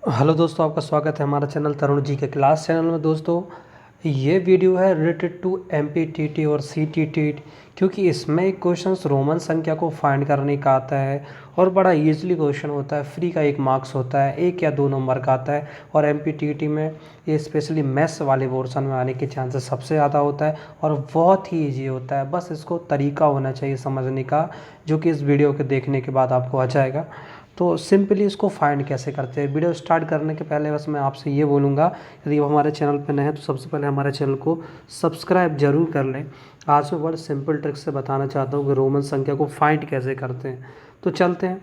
Hello दोस्तों, आपका स्वागत है हमारा चैनल तरुण जी के क्लास चैनल में। दोस्तों, ये वीडियो है रिलेटेड टू एमपीटीटी और सीटीटी, क्योंकि इसमें क्वेश्चंस रोमन संख्या को फाइंड करने का आता है और बड़ा इजीली क्वेश्चन होता है। फ्री का 1 मार्क्स होता है, 1 या 2 नंबर का आता है। और एमपीटीटी में ये स्पेशली मैथ्स वाले पोर्शन में आने के चांसेस सबसे ज़्यादा होता है और बहुत ही ईजी होता है। बस इसको तरीका होना चाहिए समझने का, जो कि इस वीडियो के देखने के बाद आपको आ जाएगा। तो सिंपली इसको फाइंड कैसे करते हैं। वीडियो स्टार्ट करने के पहले बस मैं आपसे ये बोलूँगा, यदि आप हमारे चैनल पर नए हैं तो सबसे पहले हमारे चैनल को सब्सक्राइब जरूर कर लें। आज मैं बड़ा सिंपल ट्रिक से बताना चाहता हूँ कि रोमन संख्या को फाइंड कैसे करते हैं। तो चलते हैं।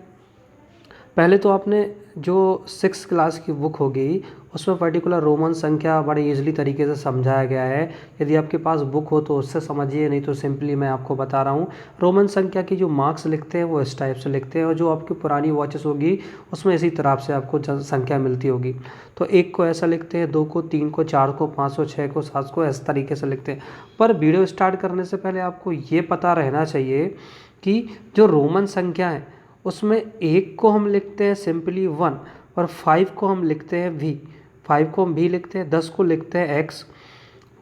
पहले तो आपने जो 6 क्लास की बुक होगी उसमें पर्टिकुलर रोमन संख्या बड़े ईजिली तरीके से समझाया गया है। यदि आपके पास बुक हो तो उससे समझिए, नहीं तो सिंपली मैं आपको बता रहा हूँ। रोमन संख्या की जो मार्क्स लिखते हैं वो इस टाइप से लिखते हैं, और जो आपकी पुरानी वॉचेस होगी उसमें इसी तरह से आपको संख्या मिलती होगी। तो 1 को ऐसा लिखते हैं, 2 को, 3 को, 4 को, 5 को, 6 को, 7 को, इस तरीके से लिखते हैं। पर वीडियो स्टार्ट करने से पहले आपको ये पता रहना चाहिए कि जो रोमन संख्या है उसमें 1 को हम लिखते हैं सिंपली 1, और 5 को हम लिखते हैं v। 5 को हम v लिखते हैं, 10 को लिखते हैं x,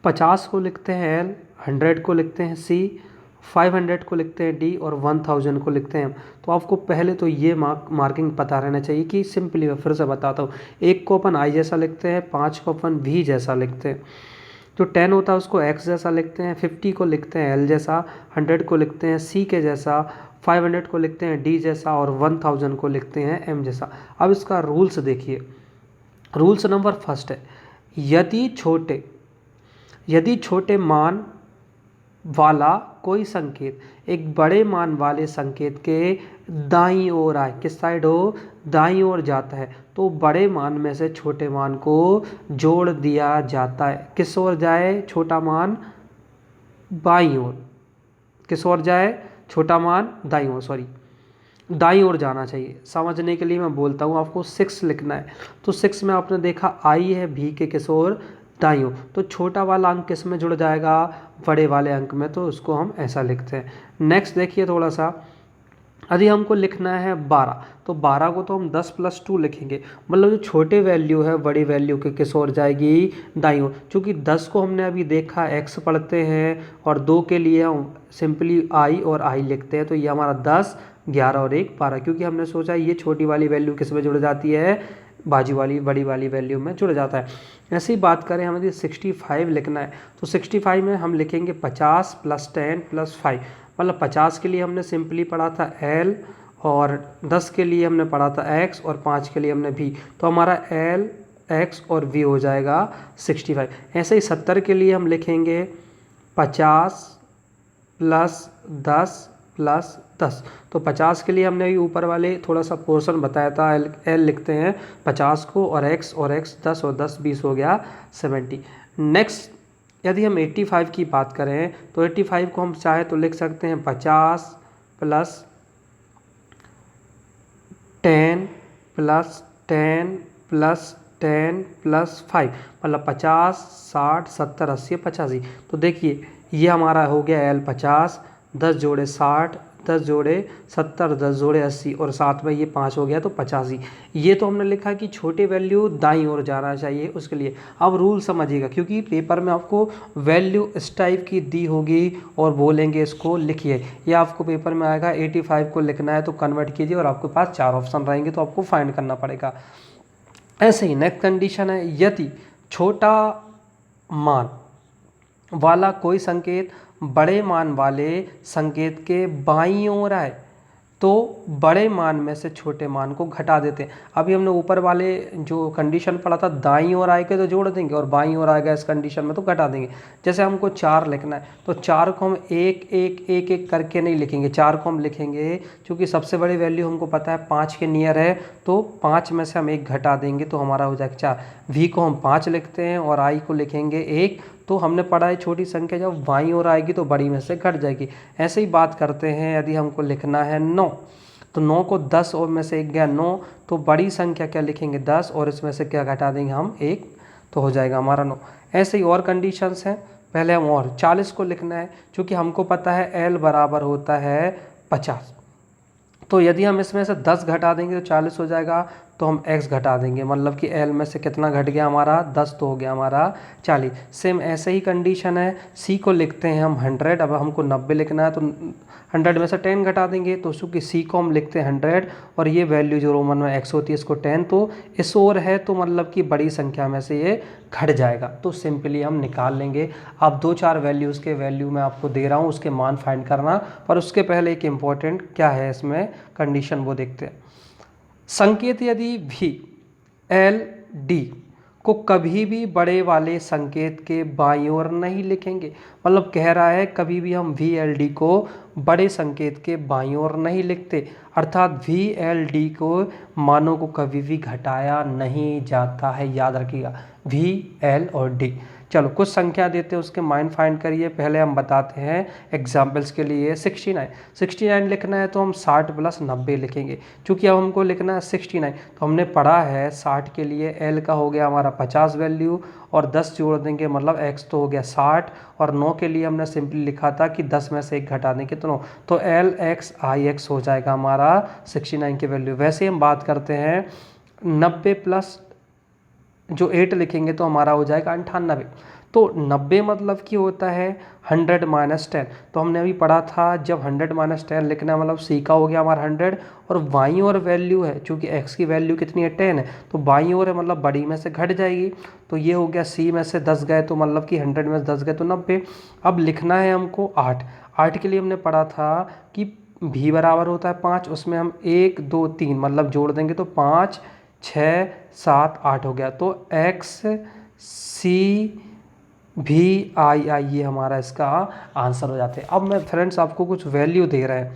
50 को लिखते हैं l, 100 को लिखते हैं c, 500 को लिखते हैं d, और 1000 को लिखते हैं m। तो आपको पहले तो ये मार्किंग पता रहना चाहिए कि सिंपली मैं फिर से बताता हूँ। 1 को अपन i जैसा लिखते हैं, 5 को अपन v जैसा लिखते हैं, जो 10 होता है उसको x जैसा लिखते हैं, 50 को लिखते हैं l जैसा, 100 को लिखते हैं c के जैसा, 500 को लिखते हैं d जैसा, और 1000 को लिखते हैं m जैसा। अब इसका रूल्स देखिए। रूल्स नंबर फर्स्ट है, यदि छोटे मान वाला कोई संकेत एक बड़े मान वाले संकेत के दाईं ओर आए, किस साइड हो, दाईं ओर जाता है, तो बड़े मान में से छोटे मान को जोड़ दिया जाता है। किस ओर जाए, छोटा मान बाईं ओर, किस ओर जाए, छोटा मान दाईं ओर, सॉरी दाईं ओर जाना चाहिए। समझने के लिए मैं बोलता हूँ, आपको 6 लिखना है तो 6 में आपने देखा आई है, भी के किस ओर, दाईं ओर, तो छोटा वाला अंक किस में जुड़ जाएगा, बड़े वाले अंक में, तो उसको हम ऐसा लिखते हैं। नेक्स्ट देखिए थोड़ा सा, यदि हमको लिखना है 12, तो 12 को तो हम 10 + 2 लिखेंगे, मतलब जो छोटे वैल्यू है बड़ी वैल्यू के किस ओर जाएगी, दाईं ओर। चूँकि 10 को हमने अभी देखा x पढ़ते हैं, और 2 के लिए हम सिंपली i और i लिखते हैं, तो ये हमारा 10, 11 और 1, 12, क्योंकि हमने सोचा ये छोटी वाली वैल्यू किस में जुड़ जाती है, बाजू वाली बड़ी वाली वैल्यू में जुड़ जाता है। ऐसे ही बात करें, हमें 65 लिखना है, तो 65 में हम लिखेंगे 50 + 10 + 5, मतलब 50 के लिए हमने सिंपली पढ़ा था l, और 10 के लिए हमने पढ़ा था x, और 5 के लिए हमने v, तो हमारा l, x और v हो जाएगा 65। ऐसे ही 70 के लिए हम लिखेंगे 50 + 10 + 10, तो 50 के लिए हमने अभी ऊपर वाले थोड़ा सा पोर्शन बताया था, l लिखते हैं 50 को, और x 10, और 10 20 हो गया 70। नेक्स्ट यदि हम 85 की बात करें, तो 85 को हम चाहे तो लिख सकते हैं 50 + 10 + 10 + 10 + 5, मतलब 50 60 70 80 85। तो देखिए ये हमारा हो गया l 50, 10 जोड़े 60, 10 जोड़े 70, 10 जोड़े 80, और साथ में ये 5 हो गया तो 85। ये तो हमने लिखा कि छोटे वैल्यू दाईं ओर जाना चाहिए उसके लिए। अब रूल समझिएगा, क्योंकि पेपर में आपको वैल्यू इस टाइप की दी होगी और बोलेंगे इसको लिखिए, या आपको पेपर में आएगा 85 को लिखना है तो कन्वर्ट कीजिए, और आपके पास 4 ऑप्शन रहेंगे तो आपको फाइंड करना पड़ेगा। ऐसे ही नेक्स्ट कंडीशन है, यदि छोटा मान वाला कोई संकेत बड़े मान वाले संकेत के बाईं ओर आए, तो बड़े मान में से छोटे मान को घटा देते हैं। अभी हमने ऊपर वाले जो कंडीशन पढ़ा था, दाईं ओर आएगा तो जोड़ देंगे, और बाईं ओर आएगा इस कंडीशन में तो घटा देंगे। जैसे हमको 4 लिखना है, तो 4 को हम एक एक एक एक करके नहीं लिखेंगे, 4 को हम लिखेंगे, क्योंकि सबसे बड़ी वैल्यू हमको पता है 5 के नियर है, तो 5 में से हम 1 घटा देंगे तो हमारा हो जाएगा 4। v को हम 5 लिखते हैं, और i को लिखेंगे 1। तो हमने पढ़ा है छोटी संख्या जब बाईं ओर आएगी तो बड़ी में से घट जाएगी। ऐसे ही बात करते हैं, यदि हमको लिखना है 9, तो 9 को 10 और में से 1 गया 9, तो बड़ी संख्या क्या लिखेंगे 10, और इसमें से क्या घटा देंगे हम 1, तो हो जाएगा हमारा 9। ऐसे ही और कंडीशंस हैं। पहले हम और 40 को लिखना है, क्योंकि हमको पता है l बराबर होता है 50, तो यदि हम इसमें से 10 घटा देंगे तो 40 हो जाएगा, तो हम x घटा देंगे, मतलब कि l में से कितना घट गया हमारा 10, तो हो गया हमारा 40। सेम ऐसे ही कंडीशन है, c को लिखते हैं हम 100, अब हमको 90 लिखना है तो 100 में से 10 घटा देंगे, तो चूँकि c को हम लिखते हैं 100 और ये वैल्यू जो रोमन में x होती है इसको 10, तो इस ओर है तो मतलब कि बड़ी संख्या में से ये घट जाएगा, तो सिंपली हम निकाल लेंगे। अब 2-4 वैल्यूज़ के वैल्यू मैं आपको दे रहा हूँ, उसके मान फाइंड करना, पर उसके पहले एक इम्पॉर्टेंट क्या है इसमें कंडीशन वो देखते हैं। संकेत यदि भी एल डी को कभी भी बड़े वाले संकेत के बाईं ओर नहीं लिखेंगे, मतलब कह रहा है कभी भी हम वी एल डी को बड़े संकेत के बाईं ओर नहीं लिखते, अर्थात वी एल डी को मानों को कभी भी घटाया नहीं जाता है, याद रखिएगा वी एल और डी। चलो कुछ संख्या देते हैं, उसके माइंड फाइंड करिए। पहले हम बताते हैं एग्जाम्पल्स के लिए 69 लिखना है तो हम 60 + 90 लिखेंगे, क्योंकि अब हमको लिखना है 69, तो हमने पढ़ा है 60 के लिए एल का हो गया हमारा 50 वैल्यू और 10 जोड़ देंगे मतलब एक्स तो हो गया 60, और 9 के लिए हमने सिंपली लिखा था कि 10 में से 1 घटा दें कितना, तो एल एक्स आई एक्स हो जाएगा हमारा 69 की वैल्यू। वैसे हम बात करते हैं 90 प्लस जो 8 लिखेंगे तो हमारा हो जाएगा 98, तो 90 मतलब कि होता है 100 - 10, तो हमने अभी पढ़ा था जब 100 - 10 लिखना मतलब सी का हो गया हमारा 100 और बाईं ओर वैल्यू है, चूँकि एक्स की वैल्यू कितनी है 10 है, तो बाईं ओर है मतलब बड़ी में से घट जाएगी, तो ये हो गया सी में से 10 गए तो मतलब कि 100 में से 10 गए तो 90। अब लिखना है हमको 8 के लिए हमने पढ़ा था कि भी बराबर होता है 5, उसमें हम 1 2 3 मतलब जोड़ देंगे तो 5 6 7 8 हो गया, तो एक्स सी भी आई आई ये हमारा इसका आंसर हो जाते हैं। अब मैं फ्रेंड्स आपको कुछ वैल्यू दे रहे हैं,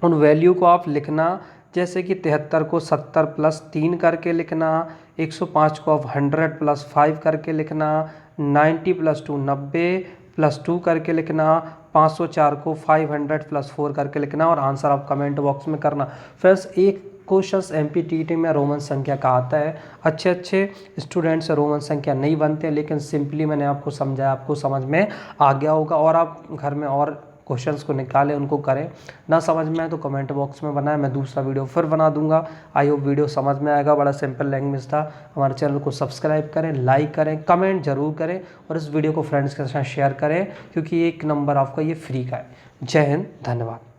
उन वैल्यू को आप लिखना, जैसे कि 73 को 70 + 3 करके लिखना, 105 को आप 100 + 5 करके लिखना, 90 + 2 90 + 2 करके लिखना, 504 को 500 + 4 करके लिखना, और आंसर आप कमेंट बॉक्स में करना। फ्रेंड्स एक क्वेश्चंस एमपीटीटी में रोमन संख्या का आता है, अच्छे स्टूडेंट्स रोमन संख्या नहीं बनते, लेकिन सिंपली मैंने आपको समझाया, आपको समझ में आ गया होगा, और आप घर में और क्वेश्चंस को निकालें, उनको करें। ना समझ में आए तो कमेंट बॉक्स में बनाएं, मैं दूसरा वीडियो फिर बना दूंगा। आई होप वीडियो समझ में आएगा, बड़ा सिंपल लैंग्वेज था। हमारे चैनल को सब्सक्राइब करें, लाइक करें, कमेंट जरूर करें, और इस वीडियो को फ्रेंड्स के साथ शेयर करें, क्योंकि 1 नंबर आपका ये फ्री का है। जय हिंद, धन्यवाद।